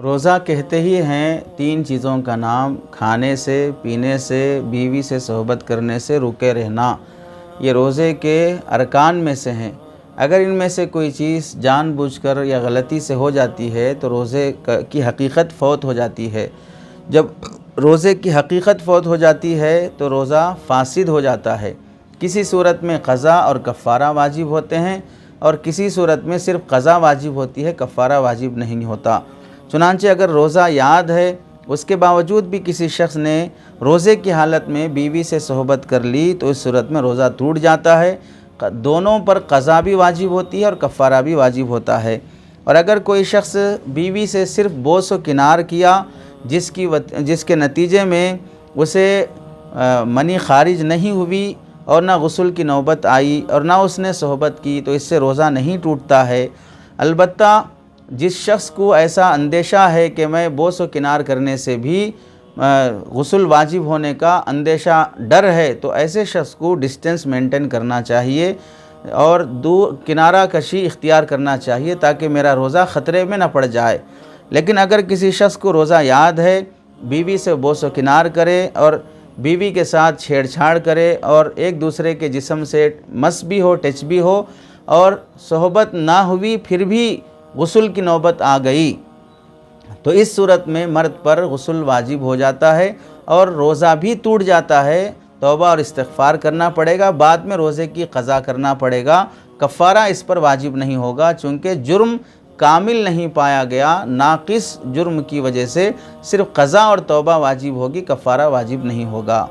روزہ کہتے ہی ہیں تین چیزوں کا نام، کھانے سے، پینے سے، بیوی سے صحبت کرنے سے رکے رہنا۔ یہ روزے کے ارکان میں سے ہیں۔ اگر ان میں سے کوئی چیز جان بوجھ کر یا غلطی سے ہو جاتی ہے تو روزے کی حقیقت فوت ہو جاتی ہے۔ جب روزے کی حقیقت فوت ہو جاتی ہے تو روزہ فاسد ہو جاتا ہے۔ کسی صورت میں قضا اور کفارہ واجب ہوتے ہیں اور کسی صورت میں صرف قضا واجب ہوتی ہے، کفارہ واجب نہیں ہوتا۔ چنانچہ اگر روزہ یاد ہے، اس کے باوجود بھی کسی شخص نے روزے کی حالت میں بیوی سے صحبت کر لی تو اس صورت میں روزہ ٹوٹ جاتا ہے۔ دونوں پر قضا بھی واجب ہوتی ہے اور کفارہ بھی واجب ہوتا ہے۔ اور اگر کوئی شخص بیوی سے صرف بوس و کنار کیا جس کے نتیجے میں اسے منی خارج نہیں ہوئی اور نہ غسل کی نوبت آئی اور نہ اس نے صحبت کی تو اس سے روزہ نہیں ٹوٹتا ہے۔ البتہ جس شخص کو ایسا اندیشہ ہے کہ میں بوس و کنار کرنے سے بھی غسل واجب ہونے کا اندیشہ ڈر ہے تو ایسے شخص کو ڈسٹنس مینٹین کرنا چاہیے اور دور کنارہ کشی اختیار کرنا چاہیے تاکہ میرا روزہ خطرے میں نہ پڑ جائے۔ لیکن اگر کسی شخص کو روزہ یاد ہے، بیوی سے بوس و کنار کرے اور بیوی کے ساتھ چھیڑ چھاڑ کرے اور ایک دوسرے کے جسم سے مس بھی ہو، ٹچ بھی ہو اور صحبت نہ ہوئی پھر بھی غسل کی نوبت آ گئی تو اس صورت میں مرد پر غسل واجب ہو جاتا ہے اور روزہ بھی ٹوٹ جاتا ہے۔ توبہ اور استغفار کرنا پڑے گا، بعد میں روزے کی قضا کرنا پڑے گا۔ کفارہ اس پر واجب نہیں ہوگا چونکہ جرم کامل نہیں پایا گیا، ناقص جرم کی وجہ سے صرف قضا اور توبہ واجب ہوگی، کفارہ واجب نہیں ہوگا۔